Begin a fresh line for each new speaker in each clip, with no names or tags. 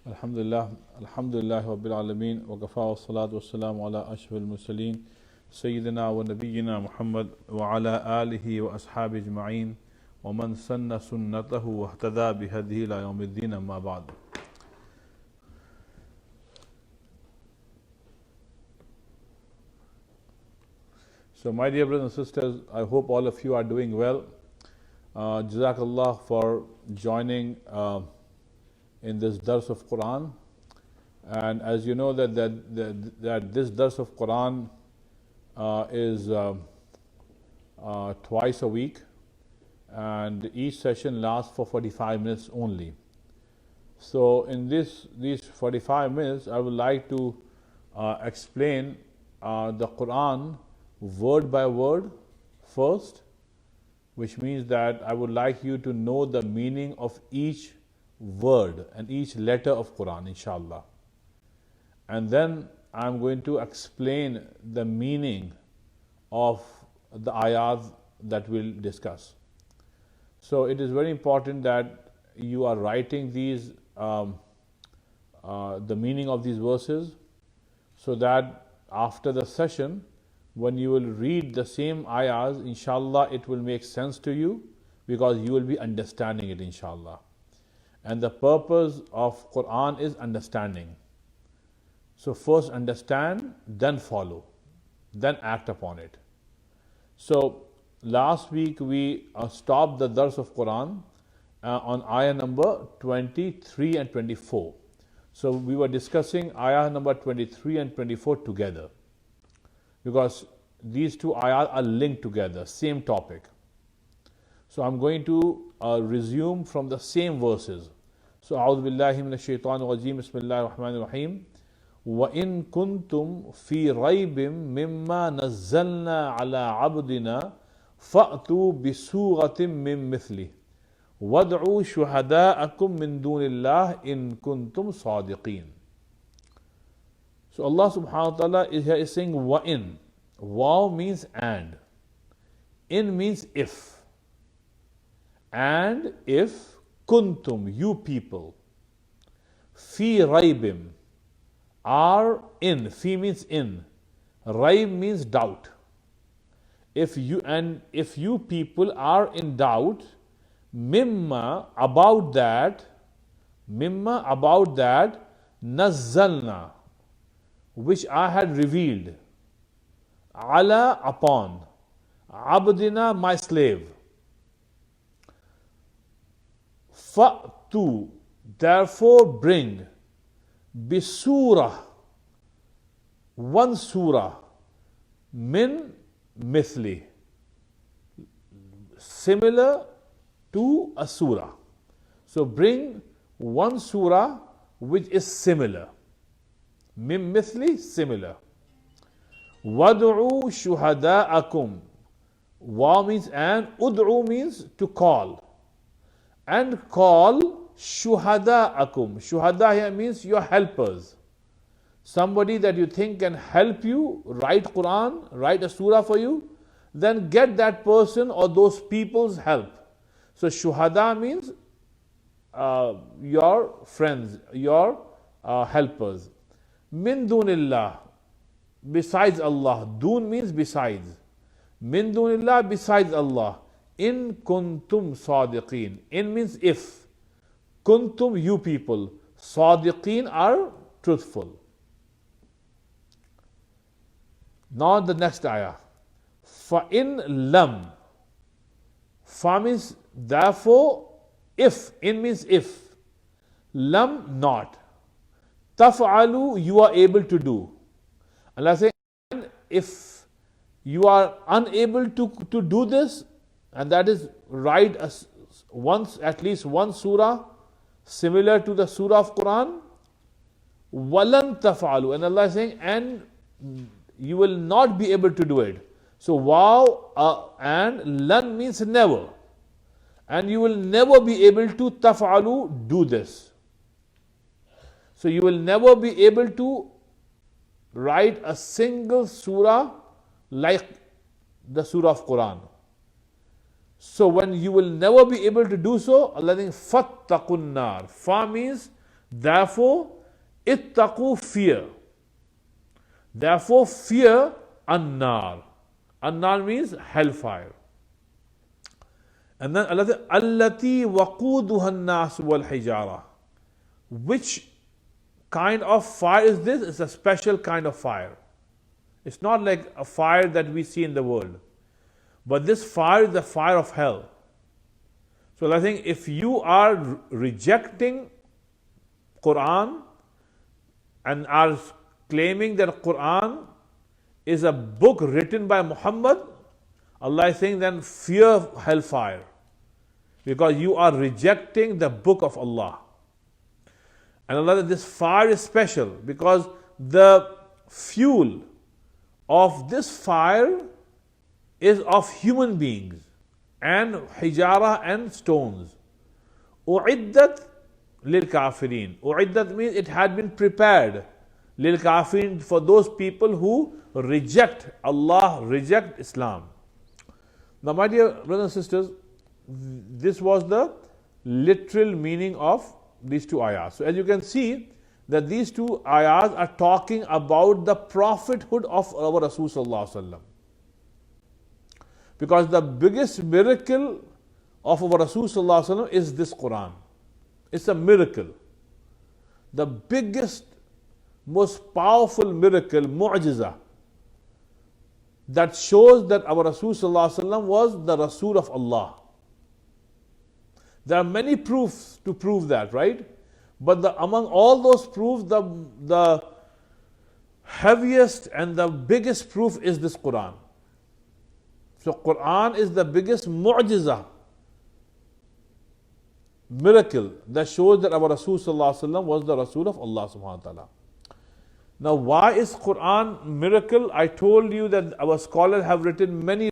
Alhamdulillah, Alhamdulillah Rabbil Alameen, wa kafa wa salatu wa salamu ala ashrafil mursaleen, Sayyidina wa Nabiyyina Muhammad wa ala alihi wa ashabi ajma'een, wa man sanna sunnatahu wa ihtada bihadihi ila yawmiddin, amma ba'd. So my dear brothers and sisters, I hope all of you are doing well. Jazakallah for joining in this dars of Quran. And as you know that this dars of Quran is twice a week, and each session lasts for 45 minutes only. So in these 45 minutes, I would like to explain the Quran word by word first, which means that I would like you to know the meaning of each word and each letter of Quran, inshallah. And then I'm going to explain the meaning of the ayat that we'll discuss. So it is very important that you are writing these the meaning of these verses, so that after the session, when you will read the same ayahs, inshallah, it will make sense to you, because you will be understanding it, inshallah. And the purpose of Quran is understanding. So first understand, then follow, then act upon it. So last week we stopped the dars of Quran on ayah number 23 and 24. So we were discussing ayah number 23 and 24 together, because these two ayahs are linked together, same topic. So I'm going to resume from the same verses. So أعوذ بالله من الشيطان الرجيم بسم الله الرحمن الرحيم وإن كنتم في ريب مما نزلنا على عبدنا فأتوا بسورة من مثله وادعوا شهداءكم من دون الله إن كنتم صادقين. So Allah subhanahu wa ta'ala is saying وَإِن. Waw means and. In means if. And if kuntum, you people, fi raibim, are in. Fi means in. Raib means doubt. If you people are in doubt, mimma about that, nazzalna, which I had revealed, ala upon, abdina my slave, fa'tu therefore bring, bisurah one surah, min mithli similar to a surah. So bring one surah which is similar. Min mithli, similar. Wad'u shuhada'akum. Wa means and, ud'u means to call. And call shuhada'akum. Shuhada here means your helpers. Somebody that you think can help you write Quran, write a surah for you, then get that person or those people's help. So shuhada means your friends, your helpers. Min dunillah, besides Allah. Dun means besides. Min dunillah, besides Allah. In kuntum sadiqeen. In means if. Kuntum, you people. Sadiqeen are truthful. Now the next ayah. Fa in lam. Fa means therefore, if. In means if. Lam, not. Taf'alu, you are able to do. Allah says, if you are unable to do this, and that is write at least one surah similar to the surah of Quran, walan taf'alu, and Allah is saying, and you will not be able to do it. So wow and lan means never, and you will never be able to taf'alu, do this. So you will never be able to write a single surah like the surah of Quran. So when you will never be able to do so, Allah thinks fattaqun nar. Fa means Therefore, ittaqu, fear. Therefore, fear an-nar. An-nar means hellfire. And then Allah said, allati waquduha an-nas wal hijara. Which kind of fire is this? It's a special kind of fire. It's not like a fire that we see in the world. But this fire is the fire of hell. So I think if you are rejecting Quran and are claiming that Quran is a book written by Muhammad, Allah is saying then fear hellfire, because you are rejecting the book of Allah. And Allah said this fire is special because the fuel of this fire is of human beings and hijara and stones. U'iddat lil kafirin. U'iddat means it had been prepared. Lil kafirin, for those people who reject Allah, reject Islam. Now, my dear brothers and sisters, this was the literal meaning of these two ayahs. So, as you can see, that these two ayahs are talking about the prophethood of our Rasul sallallahu alaihi wasallam. Because the biggest miracle of our Rasul sallallahu alaihi wasallam is this Quran. It's a miracle. The biggest, most powerful miracle, mu'jiza, that shows that our Rasul sallallahu alaihi wasallam was the Rasul of Allah. There are many proofs to prove that, right? But among all those proofs, the heaviest and the biggest proof is this Quran. So Quran is the biggest mu'jiza, miracle that shows that our Rasul sallallahu alaihi wasallam was the Rasul of Allah subhanahu wa ta'ala. Now, why is Quran miracle? I told you that our scholars have written many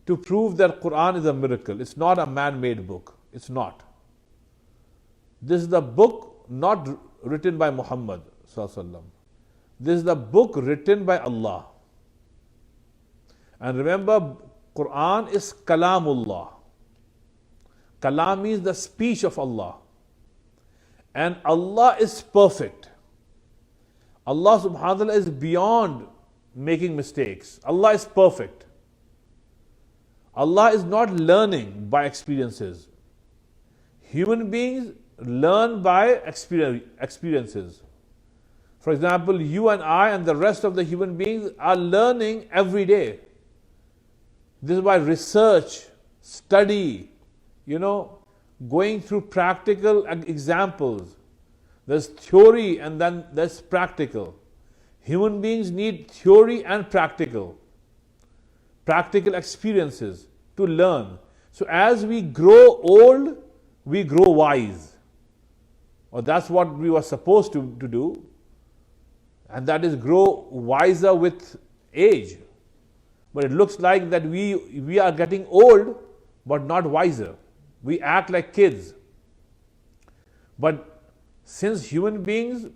to prove that Quran is a miracle. It's not a man-made book. It's not. This is the book not written by Muhammad sallallahu alaihi wasallam. This is the book written by Allah. And remember, Quran is Kalamullah. Kalam means the speech of Allah. And Allah is perfect. Allah subhanahu wa ta'ala is beyond making mistakes. Allah is perfect. Allah is not learning by experiences. Human beings learn by experiences. For example, you and I and the rest of the human beings are learning every day. This is why research, study, going through practical examples. There's theory and then there's practical. Human beings need theory and practical experiences to learn. So as we grow old, we grow wise. Or that's what we were supposed to do. And that is grow wiser with age. But it looks like that we are getting old but not wiser. We act like kids. But since human beings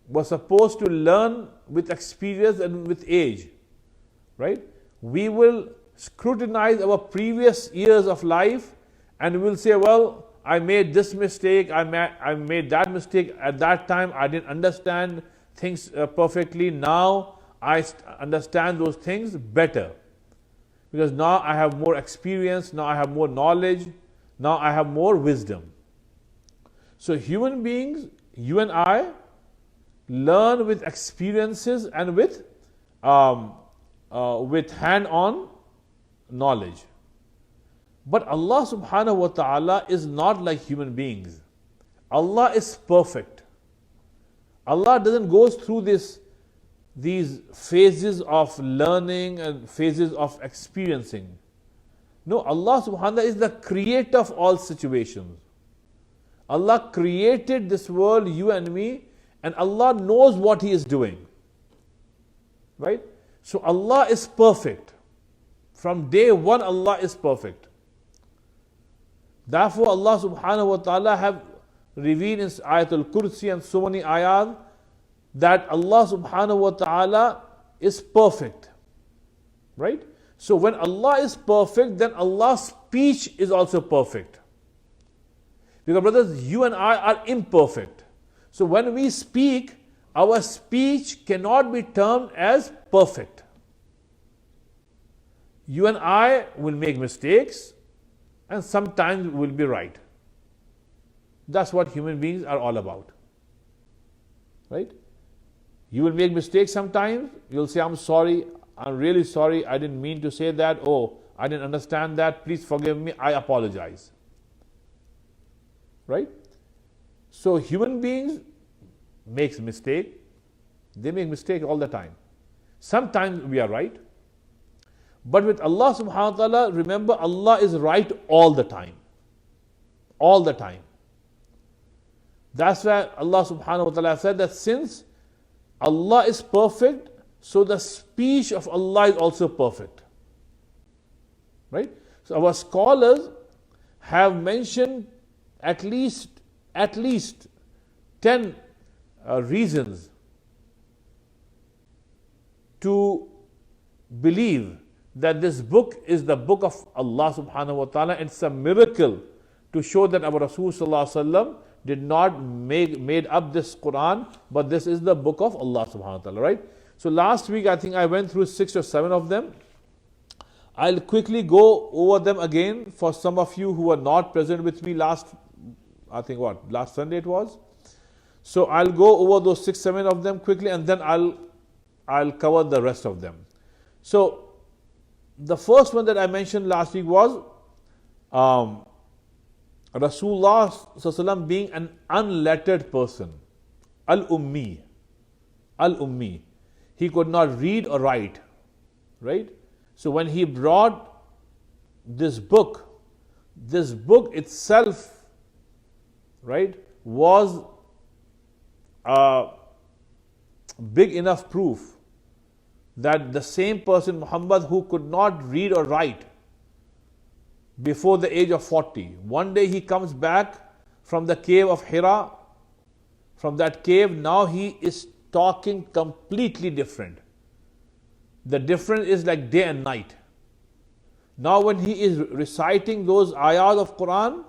were supposed to learn with experience and with age, right? We will scrutinize our previous years of life and we will say, well, I made this mistake, I made that mistake at that time, I didn't understand things perfectly. Now I understand those things better. Because now I have more experience, now I have more knowledge, now I have more wisdom. So human beings, you and I, learn with experiences and with hand-on knowledge. But Allah subhanahu wa ta'ala is not like human beings. Allah is perfect. Allah doesn't go through these phases of learning and phases of experiencing. No, Allah subhanahu wa ta'ala is the creator of all situations. Allah created this world, you and me, and Allah knows what He is doing. Right? So Allah is perfect. From day one, Allah is perfect. Therefore, Allah subhanahu wa ta'ala have revealed in Ayatul Kursi and so many ayat that Allah subhanahu wa ta'ala is perfect. Right? So when Allah is perfect, then Allah's speech is also perfect. Because brothers, you and I are imperfect. So when we speak, our speech cannot be termed as perfect. You and I will make mistakes, and sometimes we'll be right. That's what human beings are all about. Right? You will make mistakes sometimes. You'll say, I'm sorry, I'm really sorry, I didn't mean to say that. Oh, I didn't understand that. Please forgive me, I apologize. Right? So human beings make mistakes. They make mistakes all the time. Sometimes we are right. But with Allah subhanahu wa ta'ala, remember, Allah is right all the time. All the time. That's why Allah subhanahu wa ta'ala said that since Allah is perfect, so the speech of Allah is also perfect. Right? So our scholars have mentioned at least 10 reasons to believe that this book is the book of Allah subhanahu wa ta'ala. It's a miracle to show that our Rasul sallallahu alaihi wasallam did not made up this Quran, but this is the book of Allah subhanahu wa ta'ala, right? So last week I think I went through 6 or 7 of them. I'll quickly go over them again for some of you who were not present with me last Sunday it was. So I'll go over those 6, 7 of them quickly, and then I'll cover the rest of them. So the first one that I mentioned last week was Rasulullah sallallahu being an unlettered person. Al-Ummi. Al-Ummi. He could not read or write. Right? So when he brought this book itself, right, was a big enough proof that the same person, Muhammad, who could not read or write before the age of 40, one day he comes back from the cave of Hira. From that cave, now he is talking completely different. The difference is like day and night. Now when he is reciting those ayat of Quran,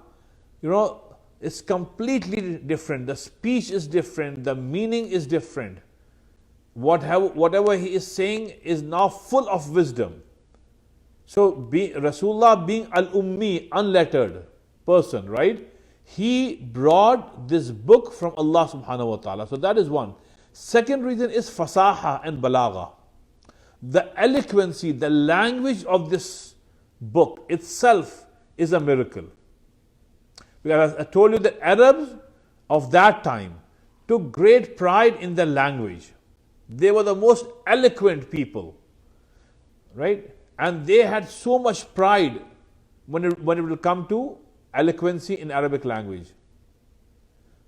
it's completely different. The speech is different. The meaning is different. Whatever he is saying is now full of wisdom. So Rasulullah being al-ummi, unlettered person, right? He brought this book from Allah subhanahu wa ta'ala. So that is one. Second reason is fasaha and balagha. The eloquency, the language of this book itself is a miracle. Because I told you that Arabs of that time took great pride in their language. They were the most eloquent people, right? And they had so much pride when it will come to eloquency in Arabic language.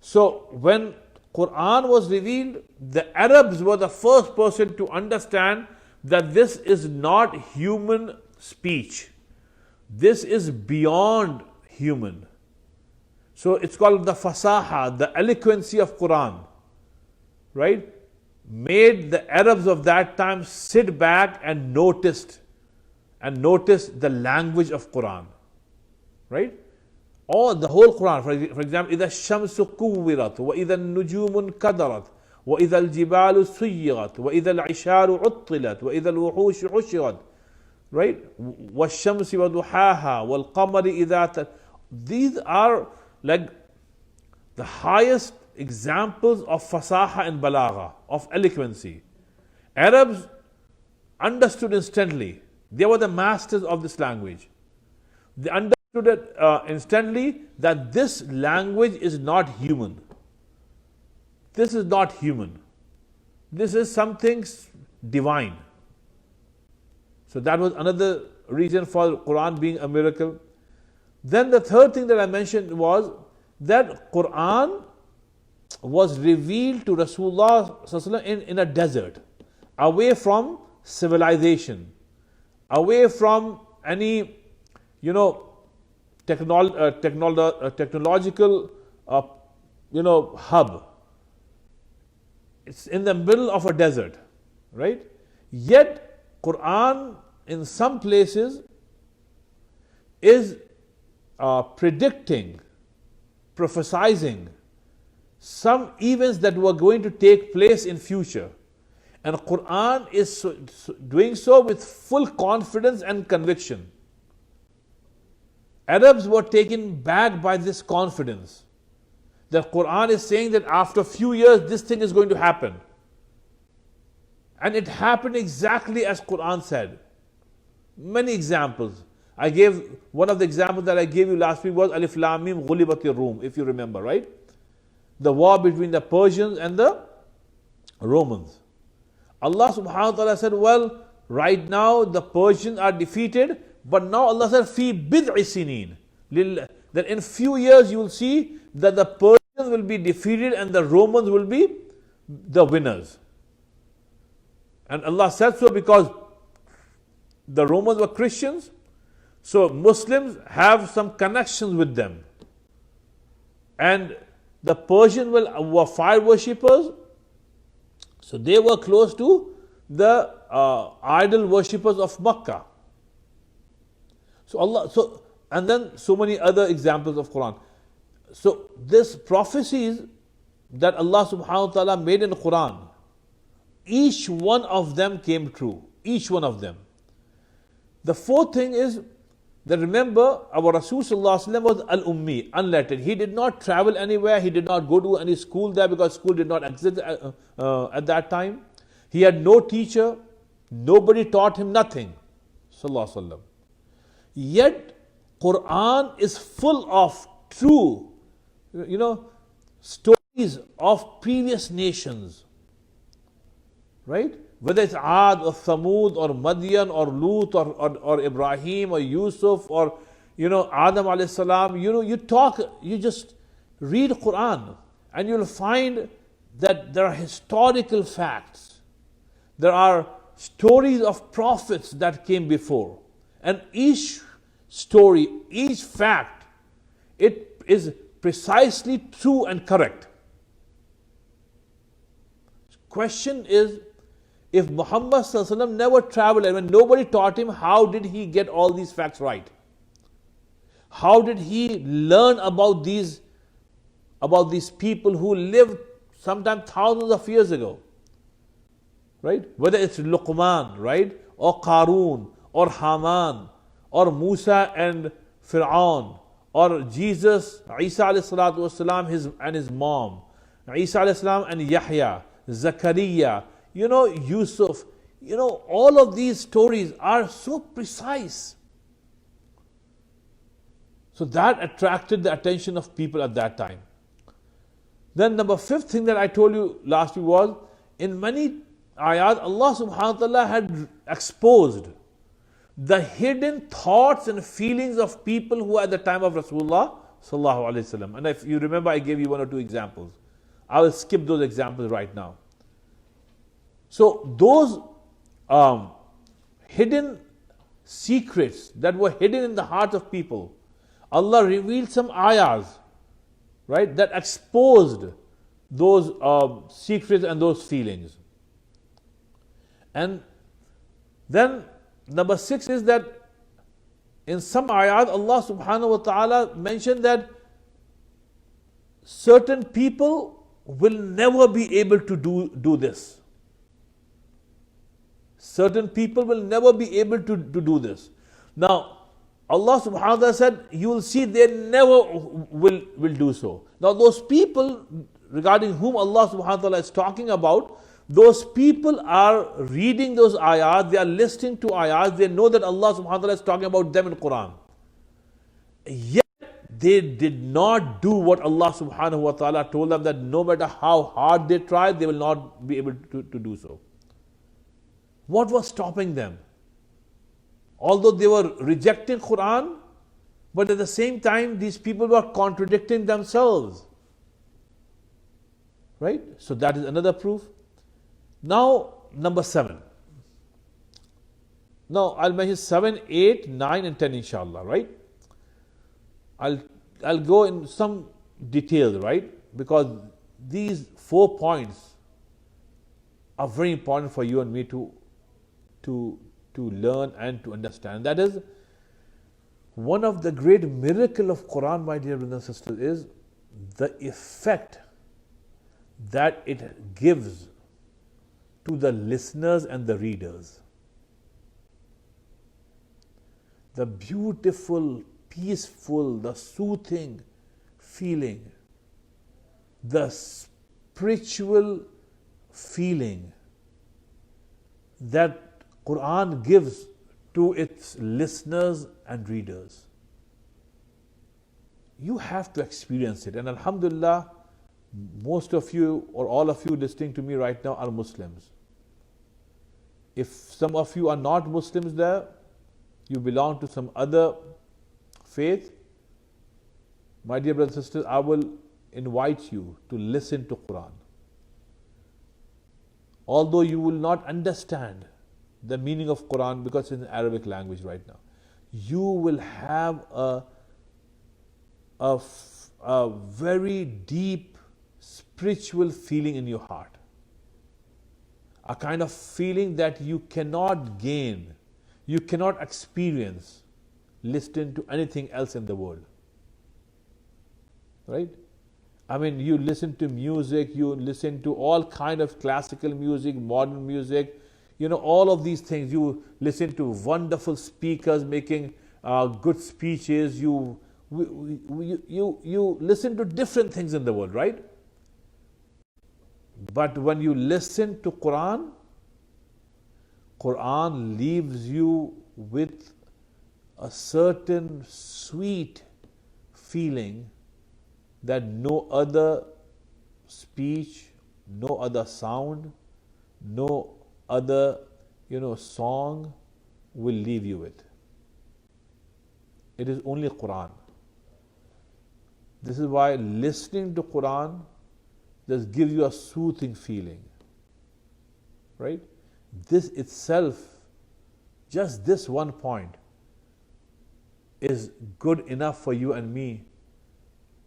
So when Quran was revealed, the Arabs were the first person to understand that this is not human speech. This is beyond human. So it's called the fasaha, the eloquency of Quran, right? Made the Arabs of that time sit back and notice the language of Quran, right? Or the whole Quran, for example, إِذَا الشَّمْسُ كُوِّرَتْ وَإِذَا النُّجُومُ انْكَدَرَتْ وَإِذَا الْجِبَالُ سُيِّرَتْ وَإِذَا الْعِشَارُ عُطِّلَتْ وَإِذَا الْوُحُوشُ حُشِرَتْ, right? وَالشَّمْسِ وَضُحَاهَا وَالْقَمَرِ إِذَا These are like the highest examples of fasaha and balagha, of eloquency. Arabs understood instantly. They were the masters of this language. They understood it instantly that this language is not human. This is not human. This is something divine. So that was another reason for Quran being a miracle. Then the third thing that I mentioned was that Quran was revealed to Rasulullah in a desert, away from civilization, away from any, technological, hub. It's in the middle of a desert, right? Yet Quran in some places is predicting prophesying some events that were going to take place in future. And Quran is doing so with full confidence and conviction. Arabs were taken back by this confidence. The Quran is saying that after a few years, this thing is going to happen. And it happened exactly as Quran said. Many examples. One of the examples that I gave you last week was Alif Lam Mim Ghulibatir Rum, if you remember, right? The war between the Persians and the Romans. Allah subhanahu wa ta'ala said, well, right now the Persians are defeated, but now Allah said, Fi bid'i sinin. That in few years you will see that the Persians will be defeated and the Romans will be the winners. And Allah said so because the Romans were Christians, so Muslims have some connections with them. And the Persians were fire worshippers, so they were close to the idol worshippers of Makkah. And then so many other examples of Quran. So these prophecies that Allah subhanahu wa ta'ala made in the Quran, each one of them came true. Each one of them. The fourth thing is that remember, our Rasul sallallahu alaihi wasallam was al-ummi, unlettered. He did not travel anywhere. He did not go to any school there because school did not exist at that time. He had no teacher. Nobody taught him nothing. Sallallahu alaihi wasallam. Yet, Quran is full of true, stories of previous nations. Right? Whether it's Ad or Thamud or Madian or Lut or Ibrahim or Yusuf or Adam alayhi salam, you just read Quran and you'll find that there are historical facts. There are stories of prophets that came before. And each story, each fact, it is precisely true and correct. Question is, if Muhammad sallallahu alaihi wasallam never traveled and when nobody taught him, how did he get all these facts right? How did he learn about these people who lived sometimes thousands of years ago? Right? Whether it's Luqman, right? Or Qarun, or Haman, or Musa and Fir'aun, or Jesus, Isa alayhi salatu wasalam, and his mom, Isa alayhi salam and Yahya, Zakaria, Yusuf, all of these stories are so precise. So that attracted the attention of people at that time. Then number fifth thing that I told you last week was, in many ayat, Allah subhanahu wa ta'ala had exposed the hidden thoughts and feelings of people who were at the time of Rasulullah sallallahu alaihi wasallam. And if you remember, I gave you one or two examples. I will skip those examples right now. So those hidden secrets that were hidden in the hearts of people, Allah revealed some ayahs, right, that exposed those secrets and those feelings. And then number 6 is that in some ayat Allah subhanahu wa ta'ala mentioned that certain people will never be able to do this. Certain people will never be able to do this. Now, Allah subhanahu wa ta'ala said, you will see they never will do so. Now, those people regarding whom Allah subhanahu wa ta'ala is talking about, those people are reading those ayat, they are listening to ayat, they know that Allah subhanahu wa ta'ala is talking about them in Quran. Yet, they did not do what Allah subhanahu wa ta'ala told them, that no matter how hard they try, they will not be able to do so. What was stopping them? Although they were rejecting Quran, but at the same time, these people were contradicting themselves. Right? So that is another proof. Now, number 7. Now, I'll mention 7, 8, 9 and 10 inshallah, right? I'll go in some detail, right? Because these 4 points are very important for you and me to learn and to understand. That is, one of the great miracle of Quran, my dear brothers and sisters, is the effect that it gives to the listeners and the readers. The beautiful, peaceful, the soothing feeling, the spiritual feeling that Quran gives to its listeners and readers. You have to experience it. And alhamdulillah, most of you or all of you listening to me right now are Muslims. If some of you are not Muslims there, you belong to some other faith, my dear brothers and sisters, I will invite you to listen to Quran. Although you will not understand the meaning of Quran because it's in Arabic language right now, you will have a very deep spiritual feeling in your heart. A kind of feeling that you cannot gain, you cannot experience listening to anything else in the world. Right? I mean, you listen to music, you listen to all kind of classical music, modern music, all of these things. You listen to wonderful speakers making good speeches. You listen to different things in the world, right? But when you listen to Quran, Quran leaves you with a certain sweet feeling that no other speech, no other sound, no other, song will leave you with. It is only Quran. This is why listening to Quran just gives you a soothing feeling. Right? This itself, just this one point, is good enough for you and me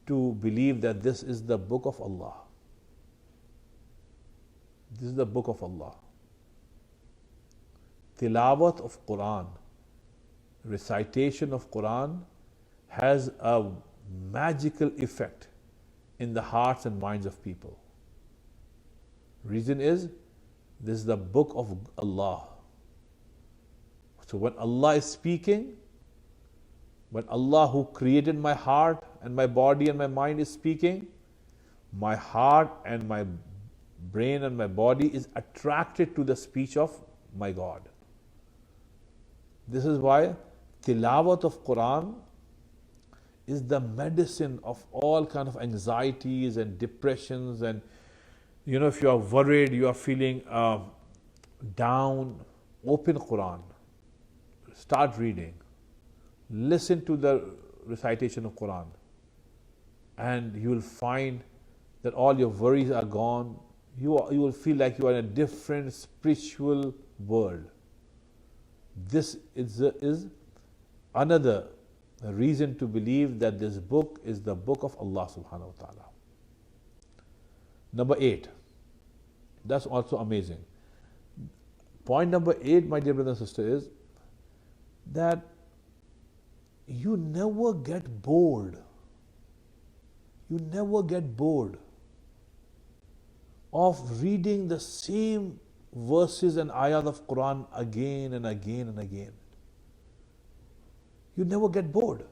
to believe that this is the book of Allah. This is the book of Allah. Tilawat of Quran, recitation of Quran has a magical effect in the hearts and minds of people. Reason is, this is the book of Allah. So when Allah is speaking, when Allah who created my heart and my body and my mind is speaking, my heart and my brain and my body is attracted to the speech of my God. This is why tilawat of Quran is the medicine of all kind of anxieties and depressions. And if you are worried, you are feeling down, open Quran, start reading, listen to the recitation of Quran, and you will find that all your worries are gone. You will feel like you are in a different spiritual world. This is another reason to believe that this book is the book of Allah subhanahu wa ta'ala. Number 8. That's also amazing. Point number 8, my dear brother and sister, is that you never get bored. You never get bored of reading the same verses and ayat of Quran again and again and again. You never get bored.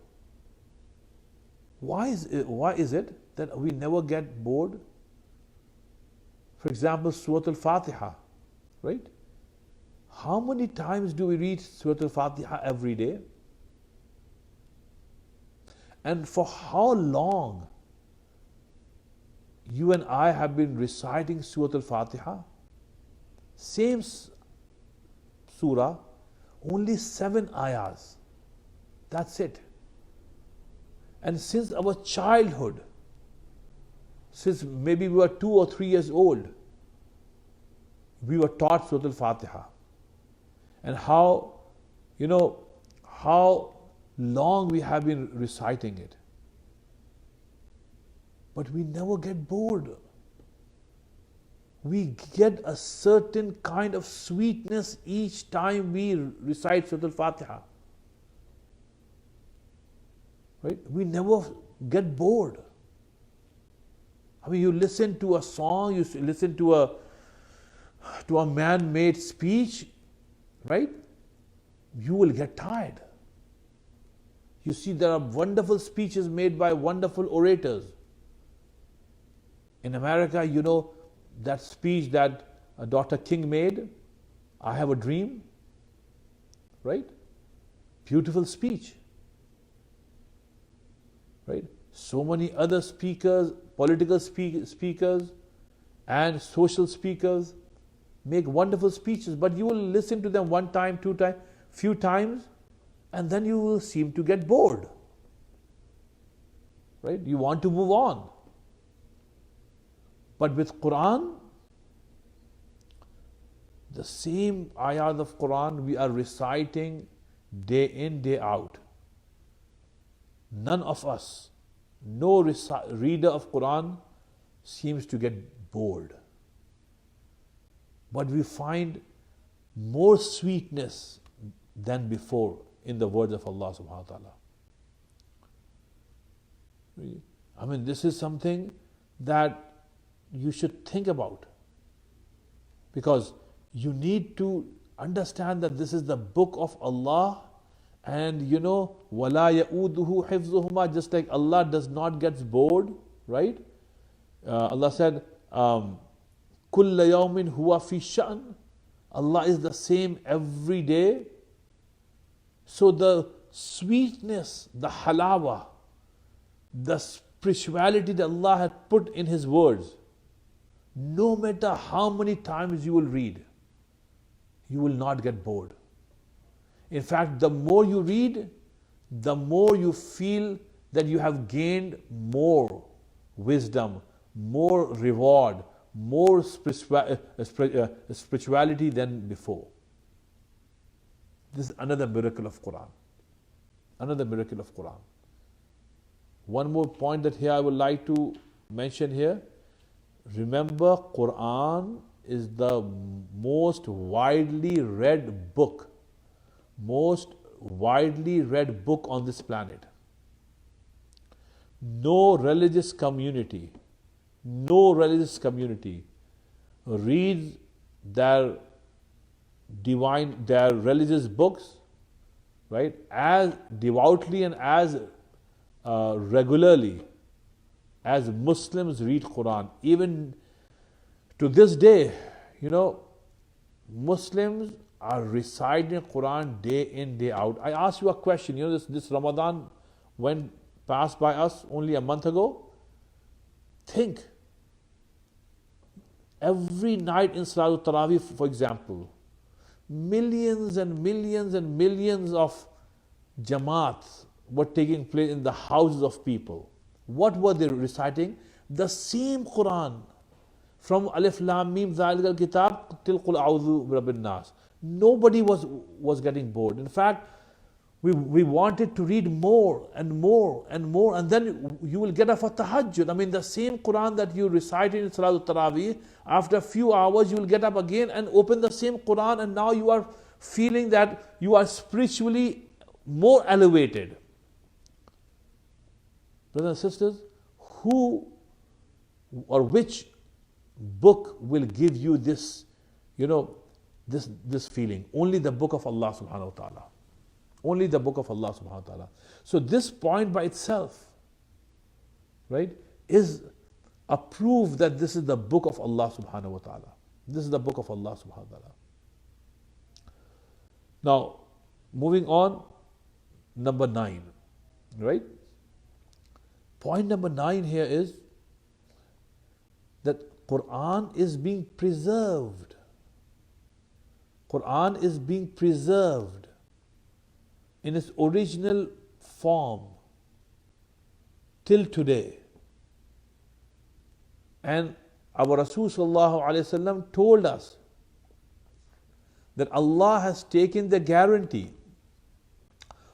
Why is it that we never get bored? For example, Surah Al Fatiha, right? How many times do we read Surah Al Fatiha every day? And for how long you and I have been reciting Surah Al Fatiha? Same surah, only 7 ayahs. That's it. And since our childhood, since maybe we were 2 or 3 years old, we were taught Surah Al Fatiha. And how long we have been reciting it. But we never get bored. We get a certain kind of sweetness each time we recite Surah Al Fatiha. Right? We never get bored. I mean, you listen to a song, you listen to a man-made speech, right? You will get tired. You see, there are wonderful speeches made by wonderful orators. In America, you know that speech that Dr. King made, I have a dream, right? Beautiful speech, right? So many other speakers, political speakers and social speakers make wonderful speeches, but you will listen to them one time, two times, few times, and then you will seem to get bored, right? You want to move on. But with Quran, the same ayat of Quran we are reciting day in, day out. None of us, no reader of Quran seems to get bored. But we find more sweetness than before in the words of Allah subhanahu wa ta'ala. I mean, this is something that you should think about, because you need to understand that this is the book of Allah, and you know, وَلَا يَؤُودُهُ حِفْظُهُمَا, just like Allah does not get bored, right? Allah said, كُلَّ يَوْمٍ هُوَ فِي شَأْنٍ. Allah is the same every day. So the sweetness, the halawa, the spirituality that Allah had put in His words, no matter how many times you will read, you will not get bored. In fact, the more you read, the more you feel that you have gained more wisdom, more reward, more spirituality than before. This is another miracle of Quran. Another miracle of Quran. One more point that here I would like to mention here. Remember, Quran is the most widely read book. Most widely read book on this planet. No religious community reads their religious books, right, as devoutly and as regularly as Muslims read Quran. Even to this day, you know, Muslims are reciting Quran day in, day out. I asked you a question, you know, this Ramadan passed by us only a month ago. Think, every night in Surah Al Taraweeh, for example, millions and millions and millions of jamaats were taking place in the houses of people. What were they reciting? The same Quran, from Alif Lam Mim Zalikal Kitab till Qul A'udhu Birabbin Nas. Nobody was getting bored. In fact, we wanted to read more and more and more, and then you will get up for tahajjud. I mean, the same Quran that you recited in Surah Al-Taraweeh, after a few hours you will get up again and open the same Quran, and now you are feeling that you are spiritually more elevated. Brothers and sisters, who or which book will give you this, you know, this feeling? Only the book of Allah subhanahu wa ta'ala. Only the book of Allah subhanahu wa ta'ala. So this point by itself, right, is a proof that this is the book of Allah subhanahu wa ta'ala. This is the book of Allah subhanahu wa ta'ala. Now, moving on, number 9, right? Point number 9 here is that Quran is being preserved. Quran is being preserved in its original form till today. And our Rasul sallallahu alaihi wasallam told us that Allah has taken the guarantee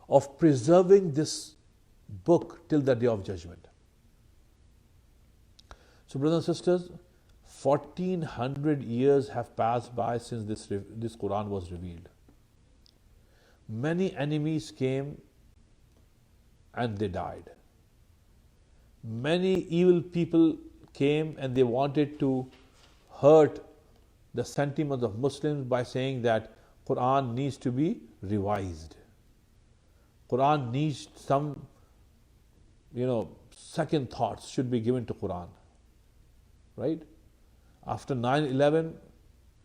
of preserving this book till the day of judgment. So, brothers and sisters, 1400 years have passed by since this Quran was revealed. Many enemies came and they died. Many evil people came and they wanted to hurt the sentiments of Muslims by saying that Quran needs to be revised. Quran needs some, second thoughts should be given to Quran. Right? After 9/11,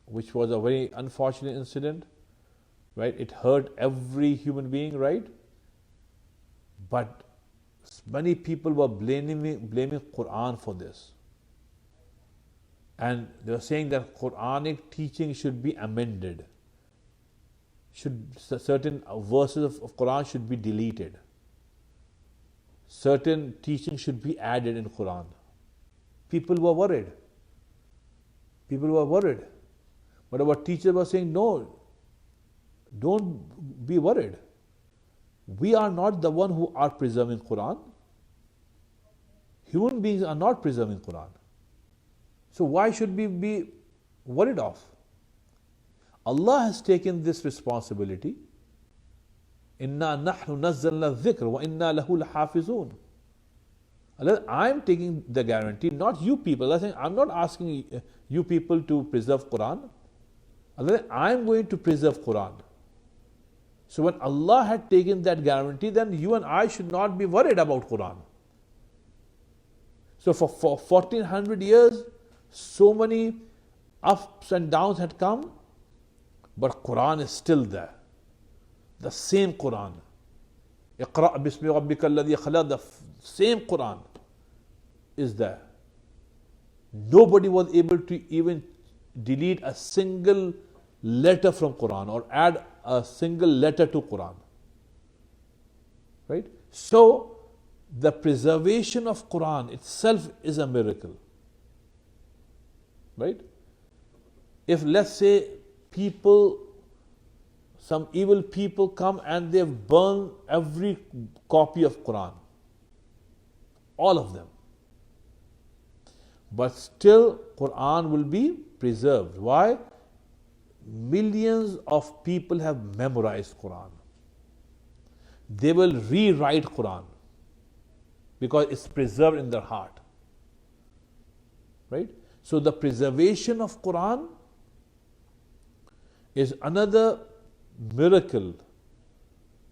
which was a very unfortunate incident, right? It hurt every human being, right? But many people were blaming Quran for this. And they were saying that Quranic teaching should be amended. Certain verses of Quran should be deleted. Certain teaching should be added in Quran. People were worried. But our teachers were saying, no, don't be worried. We are not the one who are preserving Quran. Human beings are not preserving Quran. So why should we be worried of? Allah has taken this responsibility. Inna nahnu nazzalna dhikr wa inna lahu lahafizun. I am taking the guarantee, not you people. I'm not asking you people to preserve Quran. I am going to preserve Quran. So when Allah had taken that guarantee, then you and I should not be worried about Quran. So for 1400 years, so many ups and downs had come, but Quran is still there. The same Quran. Iqra' bismi rabbika alladhi khalaq, the same Quran is there. Nobody was able to even delete a single letter from Quran or add a single letter to Quran. Right? So, the preservation of Quran itself is a miracle. Right? If, let's say, some evil people come and they've burned every copy of Quran, all of them, but still Quran will be preserved. Why? Millions of people have memorized Quran. They will rewrite Quran because it's preserved in their heart. Right? So the preservation of Quran is another miracle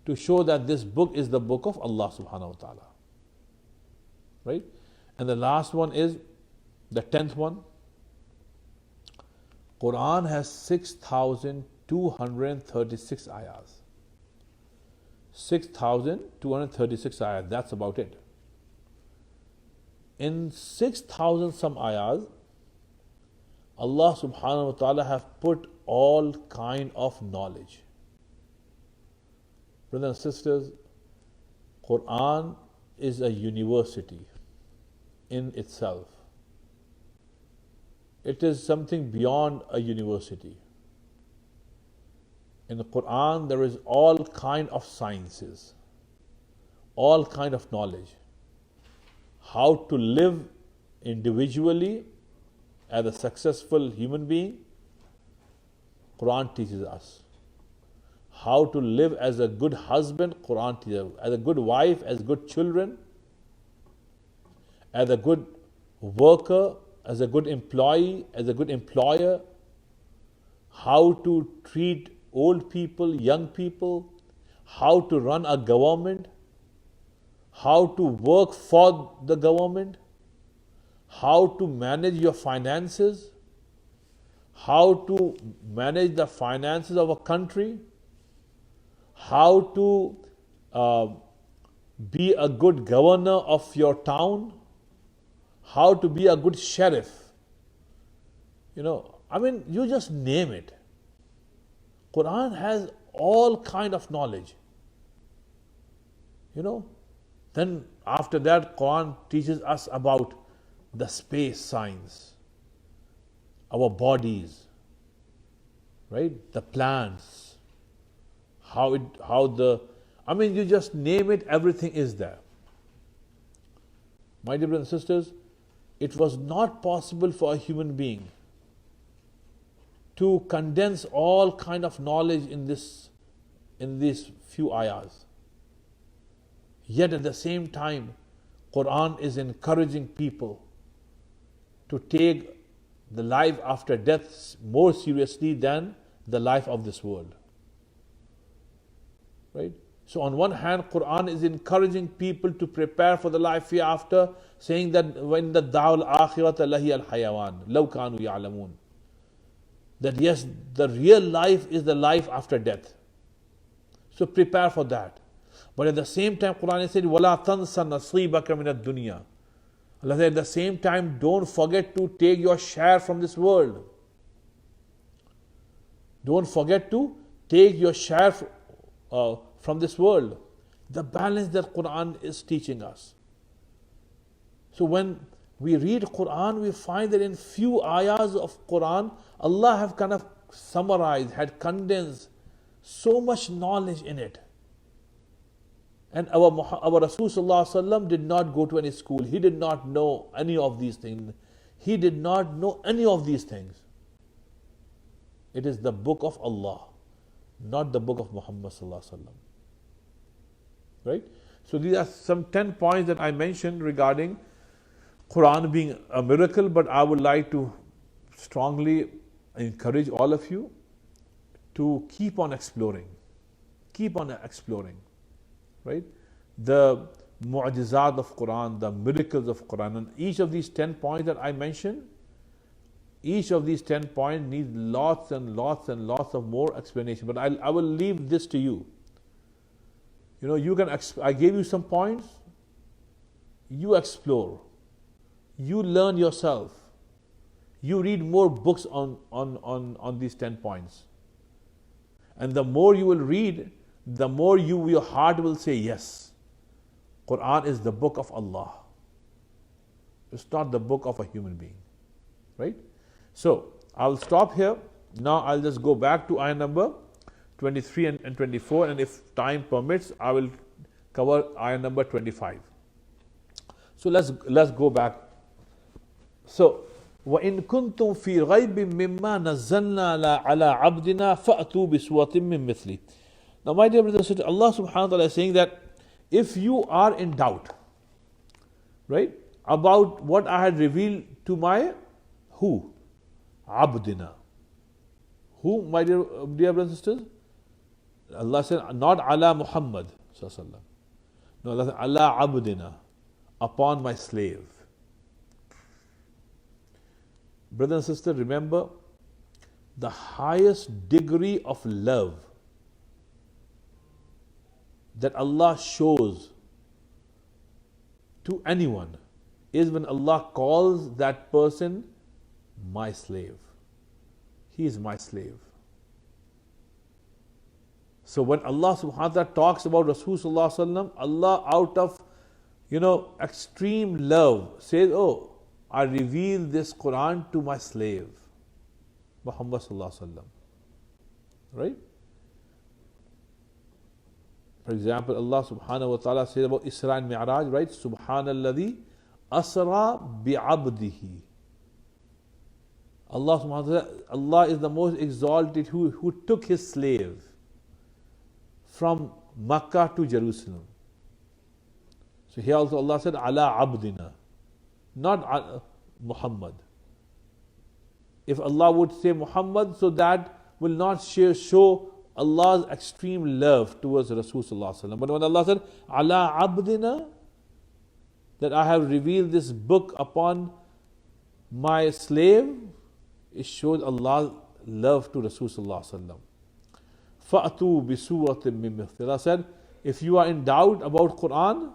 to show that this book is the book of Allah subhanahu wa ta'ala. Right? And the last one is the 10th one. Quran has 6,236 ayahs. 6,236 ayahs, that's about it. In 6,000 some ayahs, Allah subhanahu wa ta'ala have put all kind of knowledge. Brothers and sisters, Quran is a university in itself. It is something beyond a university. In the Quran, there is all kind of sciences, all kind of knowledge. How to live individually as a successful human being, Quran teaches us. How to live as a good husband, Quran teaches us. As a good wife, as good children, as a good worker, as a good employee, as a good employer, how to treat old people, young people, how to run a government, how to work for the government, how to manage your finances, how to manage the finances of a country, how to be a good governor of your town, how to be a good sheriff. You just name it. Quran has all kind of knowledge. Then after that, Quran teaches us about the space science, our bodies, right? The plants, you just name it, everything is there. My dear brothers and sisters, it was not possible for a human being to condense all kind of knowledge in these few ayahs. Yet at the same time, Quran is encouraging people to take the life after death more seriously than the life of this world. Right? So on one hand, Quran is encouraging people to prepare for the life hereafter, saying that when the da'ul akhirata lahi al hayawan, law kanu ya'lamun. That yes, the real life is the life after death. So prepare for that. But at the same time, Quran said, وَلَا تَنْسَ نَصِيبَكَ مِنَ الدُّنْيَا. Allah said, at the same time, don't forget to take your share from this world. Don't forget to take your share from this world. The balance that Quran is teaching us. So when we read Quran, we find that in few ayahs of Quran, Allah have kind of summarized, had condensed so much knowledge in it. And our Rasul Sallallahu Alaihi Wasallam did not go to any school. He did not know any of these things. He did not know any of these things. It is the book of Allah, not the book of Muhammad Sallallahu Alaihi Wasallam. Right? So these are some 10 points that I mentioned regarding Quran being a miracle, but I would like to strongly encourage all of you to keep on exploring. Keep on exploring. Right? The mu'jizat of Quran, the miracles of Quran, and each of these 10 points that I mentioned, each of these 10 points needs lots and lots and lots of more explanation. But I will leave this to you. You know, you can. I gave you some points. You explore. You learn yourself. You read more books on these 10 points. And the more you will read, the more your heart will say, yes, Quran is the book of Allah. It's not the book of a human being. Right? So, I will stop here. Now, I'll just go back to ayah number 23 and 24, and if time permits, I will cover ayah number 25. So, let's go back. So, وَإِن كُنْتُمْ فِي غَيْبٍ مِّمَّا نَزَّلْنَا عَلَىٰ عَبْدِنَا فَأْتُوا بِسُوَةٍ مِّن مِّثْلِهِ. Now, my dear brothers and sisters, Allah subhanahu wa ta'ala is saying that if you are in doubt, right, about what I had revealed to my who? Abdina. Who, my dear brothers and sisters? Allah said, not ala Muhammad. No, Allah said, ala abdina, upon my slave. Brother and sister, remember, the highest degree of love that Allah shows to anyone is when Allah calls that person my slave. He is my slave. So when Allah subhanahu wa ta'ala talks about Rasul sallallahu alaihi wasallam, Allah out of extreme love says, oh, I reveal this Quran to my slave, Muhammad sallallahu alaihi wasallam. Right? For example, Allah subhanahu wa ta'ala says about Isra and Mi'raj, right? Subhanalladhi asra bi'abdihi. Allah subhanahu wa ta'ala, Allah is the most exalted who took his slave from Makkah to Jerusalem. So here also Allah said, ala abdina, not Muhammad. If Allah would say Muhammad, so that will not show Allah's extreme love towards Rasul sallallahu alaihi wasallam. But when Allah said, ala abdina, that I have revealed this book upon my slave, it shows Allah's love to Rasul sallallahu alaihi wasallam. Fa'atu bisuwatin min mithlihi. Allah said, if you are in doubt about Quran,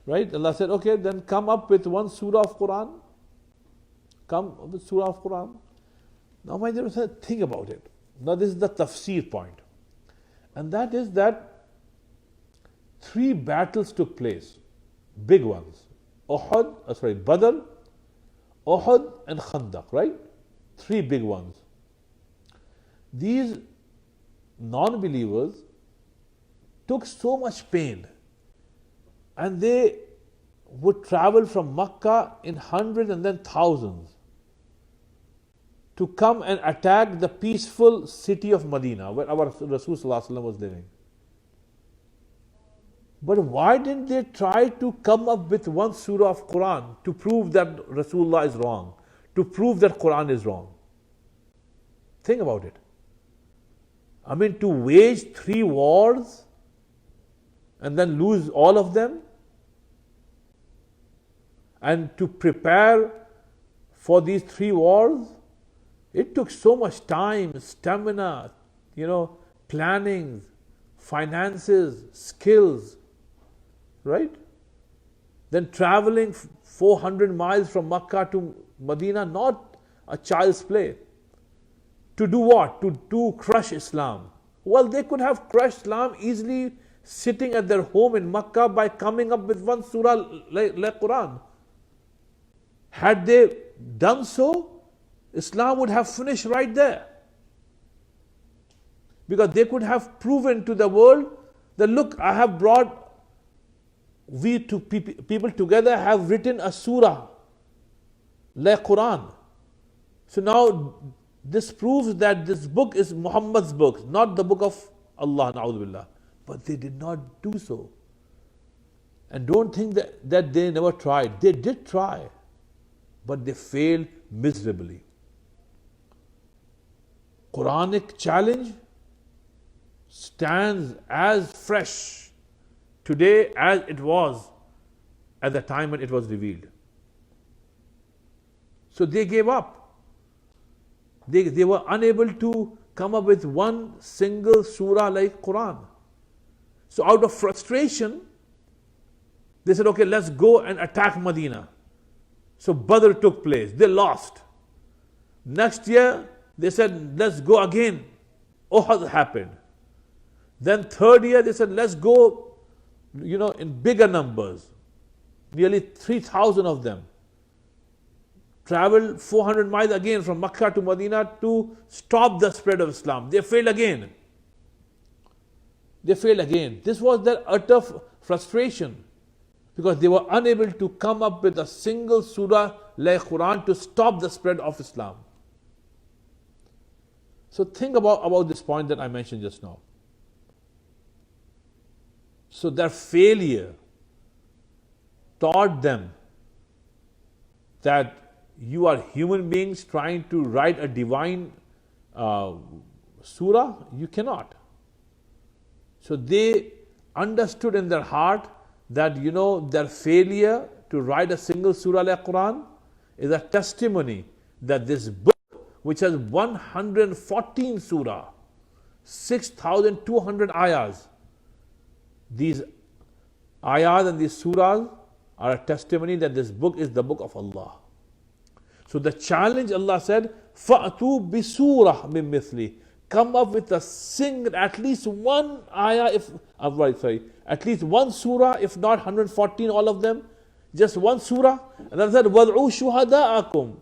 right? Allah said, okay, then come up with one surah of Quran. Come up with surah of Quran. Now, my dear friends, think about it. Now, this is the tafsir point. And that is that 3 battles took place, big ones. Badr, Uhud, and Khandaq, right? 3 big ones. These non-believers took so much pain, and they would travel from Makkah in hundreds and then thousands to come and attack the peaceful city of Medina where our Rasul sallallahu alaihi wasallam was living. But why didn't they try to come up with one surah of Quran to prove that Rasulullah is wrong, to prove that Quran is wrong. Think about it. I mean, to wage 3 wars and then lose all of them, and to prepare for these 3 wars, it took so much time, stamina, planning, finances, skills, right? Then traveling 400 miles from Makkah to Medina, not a child's play. To do what? To crush Islam. Well, they could have crushed Islam easily sitting at their home in Makkah by coming up with one surah like Quran. Had they done so, Islam would have finished right there. Because they could have proven to the world that, look, I have brought, we two people together have written a surah like Quran. So now this proves that this book is Muhammad's book, not the book of Allah, na'udhu billah. But they did not do so. And don't think that they never tried. They did try, but they failed miserably. Quranic challenge stands as fresh today as it was at the time when it was revealed. So they gave up. They were unable to come up with one single surah like Quran. So out of frustration, they said, okay, let's go and attack Medina. So Badr took place. They lost. Next year, they said, let's go again. Uhud happened. Then third year, they said, let's go, in bigger numbers. Nearly 3,000 of them. Traveled 400 miles again from Makkah to Medina to stop the spread of Islam. They failed again. They failed again. This was their utter frustration, because they were unable to come up with a single surah like Quran to stop the spread of Islam. So think about this point that I mentioned just now. So their failure taught them that you are human beings trying to write a divine surah. You cannot. So they understood in their heart that their failure to write a single surah like Quran is a testimony that this book, which has 114 surah, 6,200 ayahs, these ayahs and these surahs are a testimony that this book is the book of Allah. So the challenge, Allah said, فَأْتُوا بِسُورَةٍ مِّن مِثْلِهِ, come up with at least one ayah, at least one surah, if not 114, all of them, just one surah. And Allah said, وَادْعُوا شُهَدَاءَكُمْ.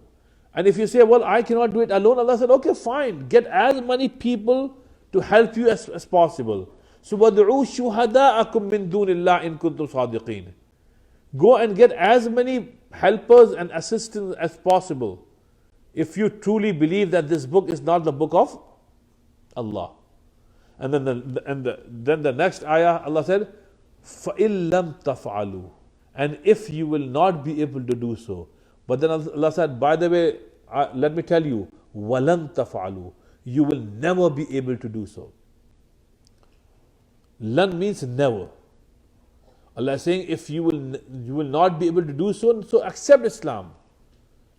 And if you say, well, I cannot do it alone, Allah said, okay, fine, get as many people to help you as possible. So وَادْعُوا شُهَدَاءَكُمْ مِن دُونِ اللَّهِ إِن كُنتُمْ صَادِقِينَ. Go and get as many helpers and assistants as possible if you truly believe that this book is not the book of Allah. And then the next ayah, Allah said, فَإِن لَمْ تَفْعَلُوا. And if you will not be able to do so. But then Allah said, by the way, let me tell you, وَلَن تَفْعَلُوا. You will never be able to do so. Lan means never. Allah is saying, if you will not be able to do so, so accept Islam.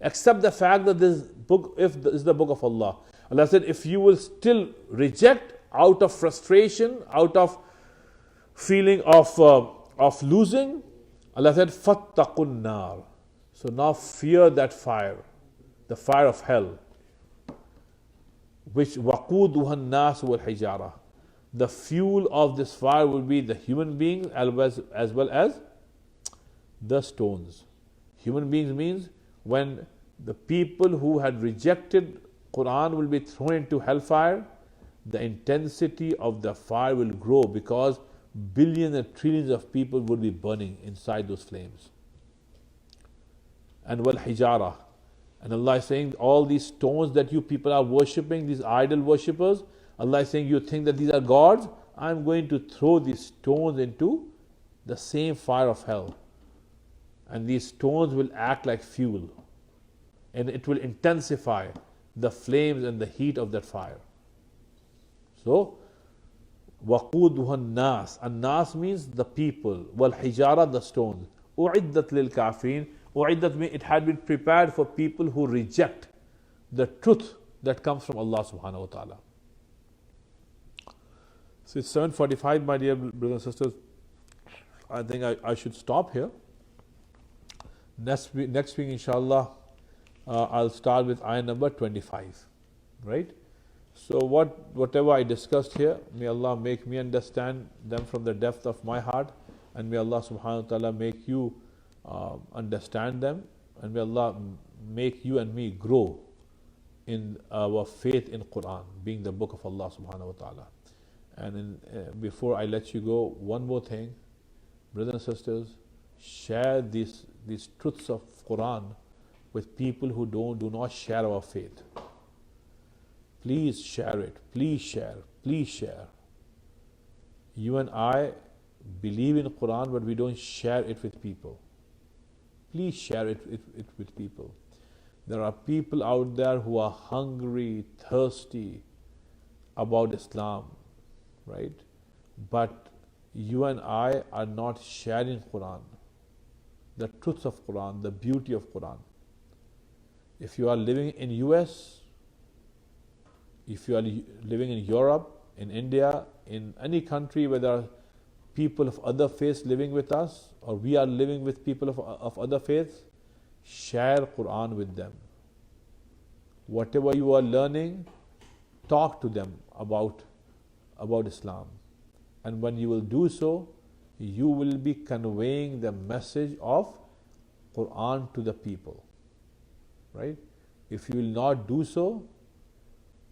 Accept the fact that this book is the book of Allah. Allah said, if you will still reject out of frustration, out of feeling of losing, Allah said, فَاتَّقُوا النَّارِ. So now fear that fire, the fire of hell, which وَقُودُهَا النَّاسُ وَالْحِجَارَةِ. The fuel of this fire will be the human beings as well as the stones. Human beings means when the people who had rejected Quran will be thrown into hellfire, the intensity of the fire will grow, because billions and trillions of people will be burning inside those flames. And wal hijara. And Allah is saying, all these stones that you people are worshipping, these idol worshippers, Allah is saying, you think that these are gods? I'm going to throw these stones into the same fire of hell. And these stones will act like fuel. and it will intensify the flames and the heat of that fire. So, وَقُودُهَا النَّاسِ. An-nas means the people. وَالْحِجَارَةِ, the stones. أُعِدَّتْ لِلْكَافِرِينَ. U'iddat means it had been prepared for people who reject the truth that comes from Allah subhanahu wa ta'ala. So it's 7:45, my dear brothers and sisters. I think I should stop here. Next week, inshallah, I'll start with ayah number 25. Right? So whatever I discussed here, may Allah make me understand them from the depth of my heart, and may Allah subhanahu wa ta'ala make you understand them, and may Allah make you and me grow in our faith in Quran, being the book of Allah subhanahu wa ta'ala. And before I let you go, one more thing, brothers and sisters, share these truths of Quran with people who do not share our faith. Please share it. Please share. Please share. You and I believe in Quran, but we don't share it with people. Please share it with people. There are people out there who are hungry, thirsty about Islam, right? But you and I are not sharing Quran, the truths of Quran, the beauty of Quran. If you are living in US, if you are living in Europe, in India, in any country where there are people of other faiths living with us, or we are living with people of other faiths, share Quran with them. Whatever you are learning, talk to them about Islam. And when you will do so, you will be conveying the message of Quran to the people. Right? If you will not do so,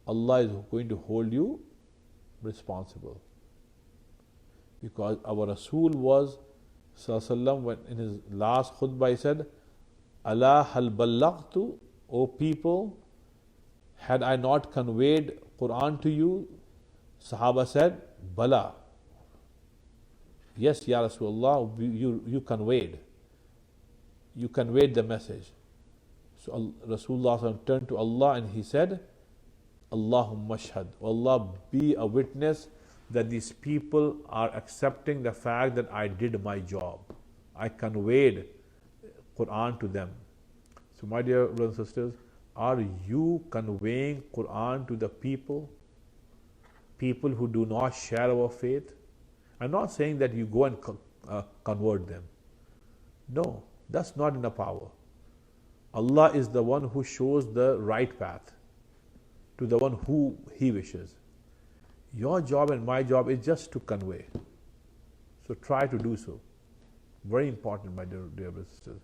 Allah is going to hold you responsible. Because our Rasul was, when in his last khutbah he said, Allah hal ballagtu, O people, had I not conveyed Quran to you? Sahaba said, Bala. Yes, Ya Rasulullah, you conveyed. You conveyed the message. So Rasulullah turned to Allah and he said, Allahumma shahad. Allah, be a witness that these people are accepting the fact that I did my job. I conveyed Quran to them. So my dear brothers and sisters, are you conveying Quran to the people who do not share our faith? I'm not saying that you go and convert them. No, that's not in our power. Allah is the one who shows the right path to the one who He wishes. Your job and my job is just to convey. So try to do so. Very important, my dear brothers and sisters.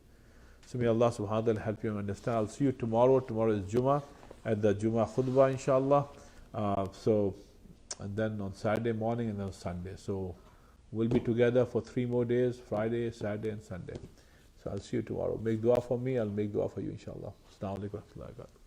So may Allah subhanahu wa ta'ala help you understand. I'll see you tomorrow. Tomorrow is Jummah, at the Jummah khutbah, inshallah. And then on Saturday morning and then Sunday. So we'll be together for 3 more days, Friday, Saturday and Sunday. So I'll see you tomorrow. Make dua for me, I'll make dua for you, inshallah. Assalamu alaikum wa rahmatullahi wa barakatuh.